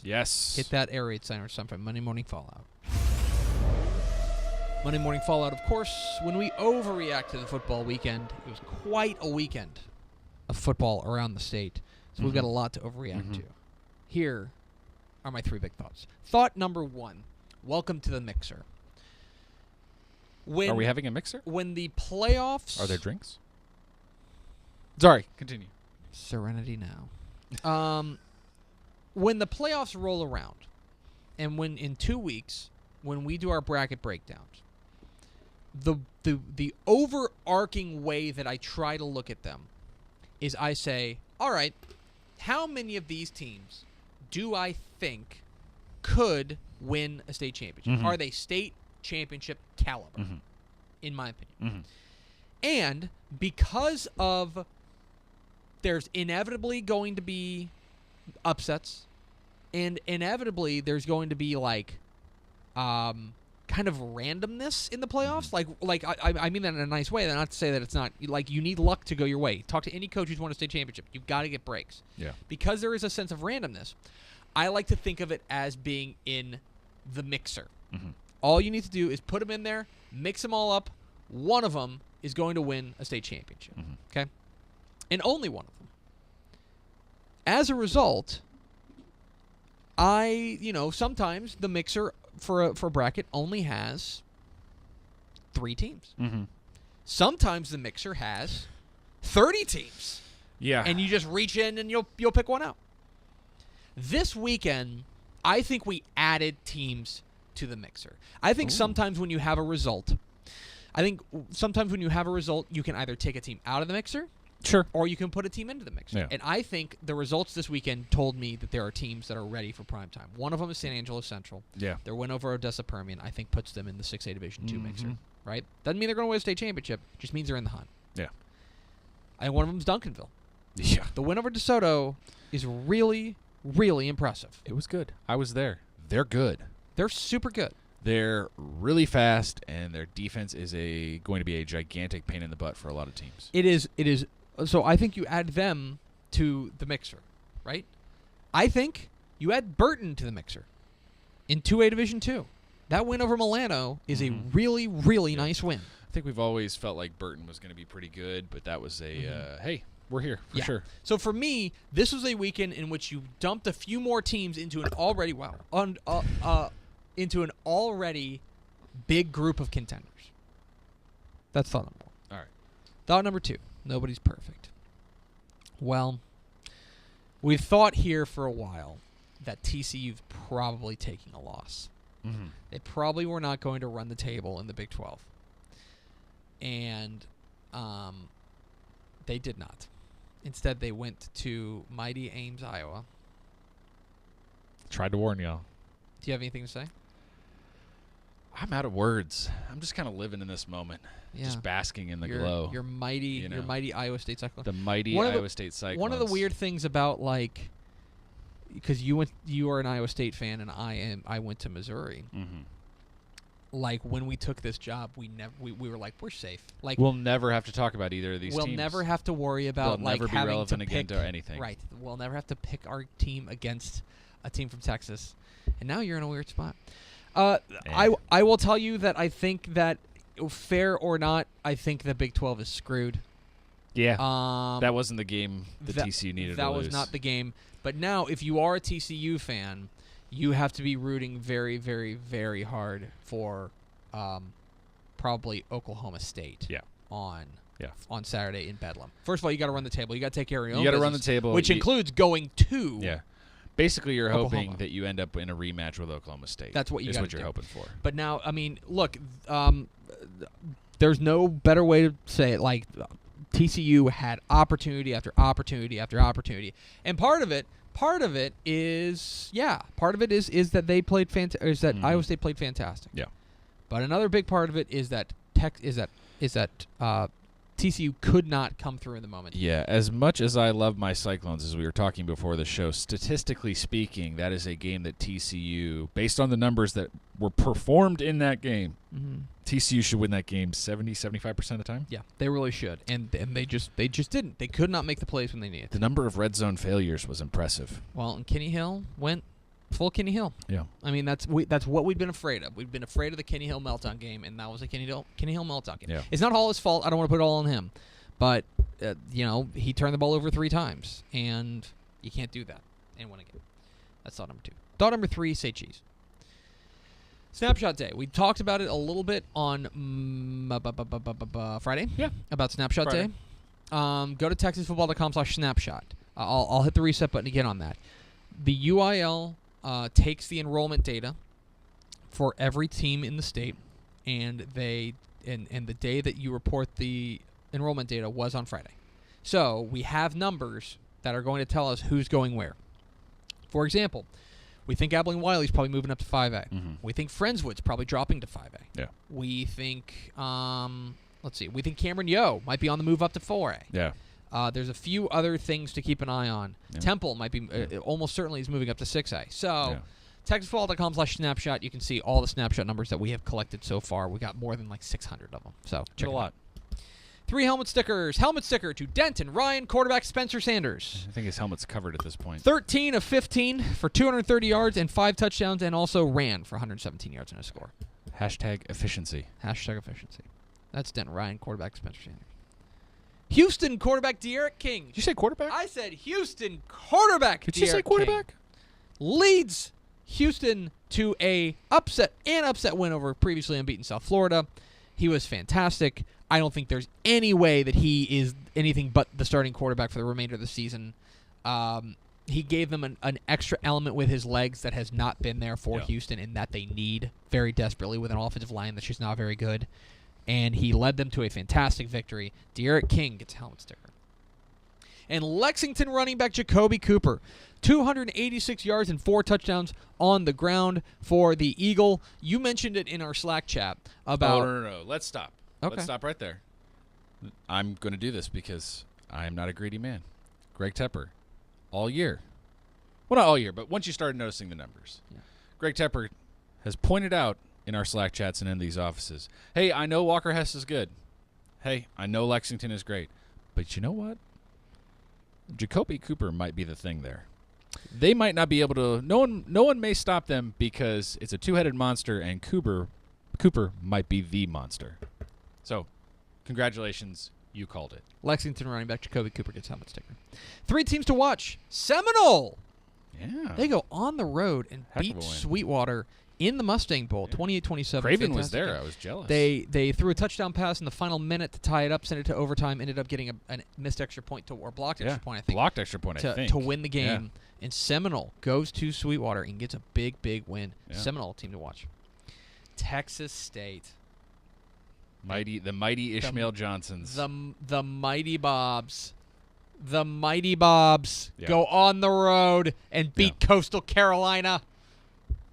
Yes. Hit that air raid sign or something. Monday Morning Fallout. Monday Morning Fallout, of course, when we overreact to the football weekend, it was quite a weekend of football around the state. So we've got a lot to overreact to. Here are my 3 big thoughts. Thought number 1, welcome to the mixer. Are we having a mixer? When the playoffs... Are there drinks? Sorry, continue. Serenity now. When the playoffs roll around, and when in 2 weeks, when we do our bracket breakdowns, the overarching way that I try to look at them is I say, all right, how many of these teams do I think could win a state championship? Are they state championship caliber, in my opinion? And because of there's inevitably going to be upsets, and inevitably there's going to be like kind of randomness in the playoffs. Like I mean that in a nice way. Not to say that it's not like you need luck to go your way. Talk to any coach who's won a state championship. You've got to get breaks. Yeah. Because there is a sense of randomness, I like to think of it as being in the mixer. All you need to do is put them in there, mix them all up. One of them is going to win a state championship. Okay? And only one of them. As a result, sometimes the mixer for a bracket only has 3 teams. Sometimes the mixer has 30 teams. Yeah. And you just reach in and you'll pick one out. This weekend, I think we added teams to the mixer. I think sometimes when you have a result, you can either take a team out of the mixer, sure, or you can put a team into the mixer. Yeah. And I think the results this weekend told me that there are teams that are ready for prime time. One of them is San Angelo Central. Yeah. Their win over Odessa Permian, I think, puts them in the 6A Division II mixer. Right? Doesn't mean they're going to win a state championship. Just means they're in the hunt. Yeah. And one of them is Duncanville. Yeah. The win over DeSoto is really, really impressive. It was good. I was there. They're good. They're super good. They're really fast, and their defense is going to be a gigantic pain in the butt for a lot of teams. It is. So I think you add them to the mixer, right? I think you add Burton to the mixer in 2A Division II. That win over Milano is a really, really nice win. I think we've always felt like Burton was going to be pretty good, but that was hey, we're here for sure. So for me, this was a weekend in which you dumped a few more teams into an already into an already big group of contenders. That's thought number 1. All right. Thought number 2. Nobody's perfect. Well, we've thought here for a while that TCU's probably taking a loss. They probably were not going to run the table in the Big 12. And they did not. Instead, they went to mighty Ames, Iowa. Tried to warn y'all. Do you have anything to say? I'm out of words. I'm just kind of living in this moment, just basking in the glow. Your mighty Iowa State Cyclones. The mighty Iowa State Cyclones. One of the weird things about because you are an Iowa State fan and I went to Missouri. Like when we took this job, we were like, we're safe. Like we'll never have to talk about either of these teams. We'll never have to worry about never be having relevant to again pick to anything. Right. We'll never have to pick our team against a team from Texas. And now you're in a weird spot. I will tell you that I think that, fair or not, I think the Big 12 is screwed. Yeah. That wasn't the game the TCU needed to lose. That was not the game. But now, if you are a TCU fan, you have to be rooting very, very, very hard for probably Oklahoma State on Saturday in Bedlam. First of all, you got to run the table. You got to take care of your own business. You got to run the table. Which includes going to Basically, you're Oklahoma. hoping that you end up in a rematch with Oklahoma State. That's what you're hoping for. But now, I mean, look, there's no better way to say it. Like, TCU had opportunity after opportunity after opportunity, and part of it is that they played Iowa State played fantastic. Yeah. But another big part of it is that TCU could not come through in the moment. Yeah, as much as I love my Cyclones, as we were talking before the show, statistically speaking, that is a game that TCU, based on the numbers that were performed in that game, TCU should win that game 70-75% of the time. Yeah, they really should, and they just didn't. They could not make the plays when they needed. The number of red zone failures was impressive. Well, and Kenny Hill went Full Kenny Hill. Yeah. I mean, that's what we've been afraid of. We've been afraid of the Kenny Hill meltdown game, and that was a Kenny Hill meltdown game. Yeah. It's not all his fault. I don't want to put it all on him. But, he turned the ball over 3 times, and you can't do that and win a game. That's thought number 2. Thought number 3, say cheese. Snapshot Day. We talked about it a little bit on Friday. Yeah. About Snapshot Friday. Day. Go to texasfootball.com/snapshot. I'll hit the reset button again on that. The UIL takes the enrollment data for every team in the state, and the day that you report the enrollment data was on Friday. So we have numbers that are going to tell us who's going where. For example, we think Abilene Wiley's probably moving up to 5A. Mm-hmm. We think Friendswood's probably dropping to 5A. Yeah. We think, we think Cameron Yo might be on the move up to 4A. Yeah. There's a few other things to keep an eye on. Yeah. Temple might be, almost certainly is moving up to 6A. So, Yeah. texasfootball.com/snapshot, you can see all the snapshot numbers that we have collected so far. We got more than 600 of them. So, check a it lot. out. 3 helmet stickers. Helmet sticker to Denton Ryan, quarterback Spencer Sanders. I think his helmet's covered at this point. 13 of 15 for 230 yards and 5 touchdowns, and also ran for 117 yards and a score. #efficiency. #efficiency. That's Denton Ryan, quarterback Spencer Sanders. Houston quarterback De'Aaron King. Did you say quarterback? I said Houston quarterback. Did you say quarterback? Leads Houston to an upset win over previously unbeaten South Florida. He was fantastic. I don't think there's any way that he is anything but the starting quarterback for the remainder of the season. He gave them an extra element with his legs that has not been there for Houston, and that they need very desperately with an offensive line that's just not very good. And he led them to a fantastic victory. De'Aaron King gets a helmet sticker. And Lexington running back Jacoby Cooper, 286 yards and 4 touchdowns on the ground for the Eagle. You mentioned it in our Slack chat about... Oh, no. Let's stop. Okay. Let's stop right there. I'm going to do this because I am not a greedy man. Greg Tepper, all year. Well, not all year, but once you started noticing the numbers. Yeah. Greg Tepper has pointed out in our Slack chats and in these offices, hey, I know Walker Hess is good. Hey, I know Lexington is great. But you know what? Jacoby Cooper might be the thing there. They might not be able to... No one may stop them because it's a two-headed monster, and Cooper might be the monster. So, congratulations. You called it. Lexington running back Jacoby Cooper gets helmet sticker. 3 teams to watch. Seminole! Yeah. They go on the road and Heck of beat a win. Sweetwater in the Mustang Bowl, 28-27. Craven was Fantastic there. game. I was jealous. They threw a touchdown pass in the final minute to tie it up, sent it to overtime, ended up getting a missed extra point or blocked extra point, I think. Blocked extra point, I think. To win the game. And Seminole goes to Sweetwater and gets a big win. Yeah. Seminole team to watch. Texas State. The mighty Ishmael Johnsons. The Mighty Bobs. The Mighty Bobs go on the road and beat Coastal Carolina.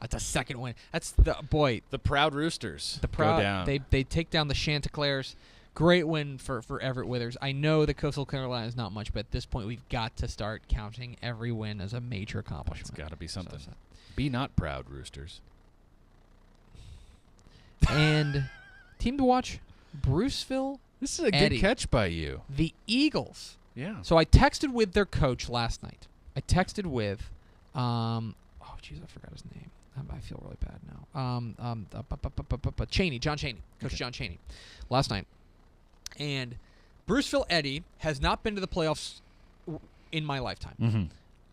That's a second win. That's the Proud Roosters. The Proud. Go down. They take down the Chanticleers. Great win for Everett Withers. I know that Coastal Carolina is not much, but at this point we've got to start counting every win as a major accomplishment. It's got to be something. So. Be not proud, Roosters. And team to watch, Bruceville. This is a Eddie. good catch by you. The Eagles. Yeah. So I texted with their coach last night. I texted with, I forgot his name. I feel really bad now. Chaney, John Chaney, Coach John Chaney, last night. And Bruceville Eddie has not been to the playoffs in my lifetime. Mm-hmm.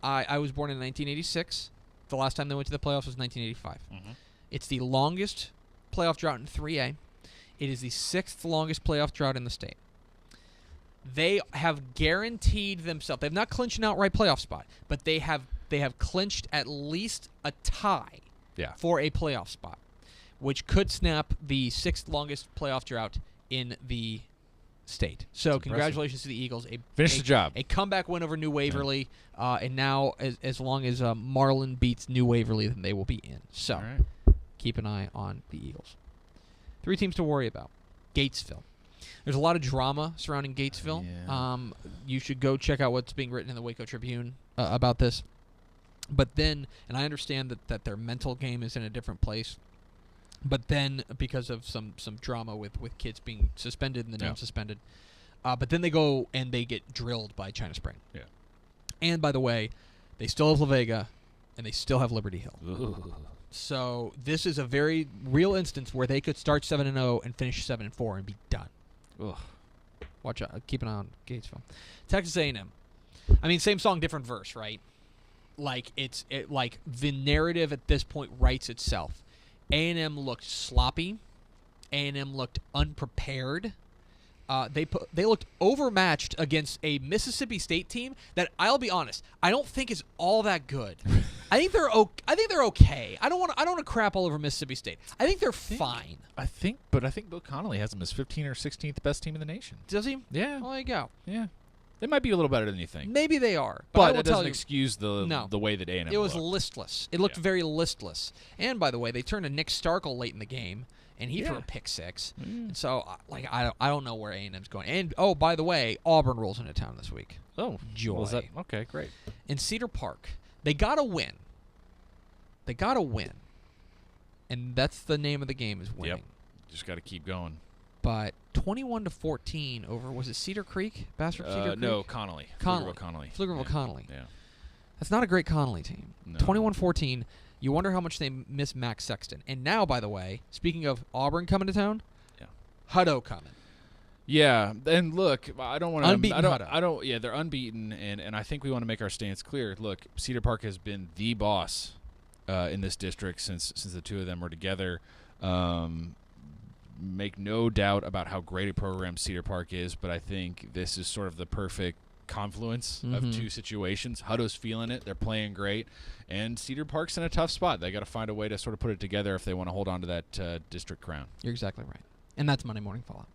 I was born in 1986. The last time they went to the playoffs was 1985. Mm-hmm. It's the longest playoff drought in 3A. It is the 6th longest playoff drought in the state. They have guaranteed themselves. They have not clinched an outright playoff spot, but they have clinched at least a tie for a playoff spot, which could snap the 6th longest playoff drought in the state. So congratulations to the Eagles. Finish the job. A comeback win over New Waverly, and now as long as Marlin beats New Waverly, then they will be in. So keep an eye on the Eagles. 3 teams to worry about. Gatesville. There's a lot of drama surrounding Gatesville. You should go check out what's being written in the Waco Tribune about this. But then, and I understand that their mental game is in a different place, but then because of some drama with kids being suspended and then unsuspended, but then they go and they get drilled by China Spring. Yeah. And by the way, they still have La Vega, and they still have Liberty Hill. Ooh. So this is a very real instance where they could start 7-0 and finish 7-4 and be done. Ugh. Watch out. Keep an eye on Gatesville. Texas A&M. I mean, same song, different verse, right? Like like the narrative at this point writes itself. A&M looked sloppy. A&M looked unprepared. They looked overmatched against a Mississippi State team that, I'll be honest, I don't think is all that good. I think they're okay. I don't want to crap all over Mississippi State. I think they're fine. I think Bill Connolly has them as 15th or 16th best team in the nation. Does he? Yeah. Well, there you go. Yeah. They might be a little better than you think. Maybe they are, But it doesn't excuse the way that A&M It was looked. listless. It looked very listless. And by the way, they turned to Nick Starkel late in the game, and he threw a pick six. And so, I don't know where A&M's going. And by the way, Auburn rolls into town this week. Oh, joy! Was that, okay, great. In Cedar Park, they gotta win. And that's the name of the game, is winning. Yep. Just got to keep going. But 21-14 over, was it Cedar Creek? Bastrop Cedar Creek? No, Connolly. Pflugerville Connolly. Yeah. That's not a great Connolly team. No. 21-14. You wonder how much they miss Max Sexton. And now, by the way, speaking of Auburn coming to town, Hutto coming. Yeah, and look, I don't want to. Unbeaten Hutto. I don't. Yeah, they're unbeaten, and I think we want to make our stance clear. Look, Cedar Park has been the boss in this district since the two of them were together. Make no doubt about how great a program Cedar Park is, but I think this is sort of the perfect confluence of two situations. Hutto's feeling it. They're playing great. And Cedar Park's in a tough spot. They got to find a way to sort of put it together if they want to hold on to that district crown. You're exactly right. And that's Monday Morning Fallout.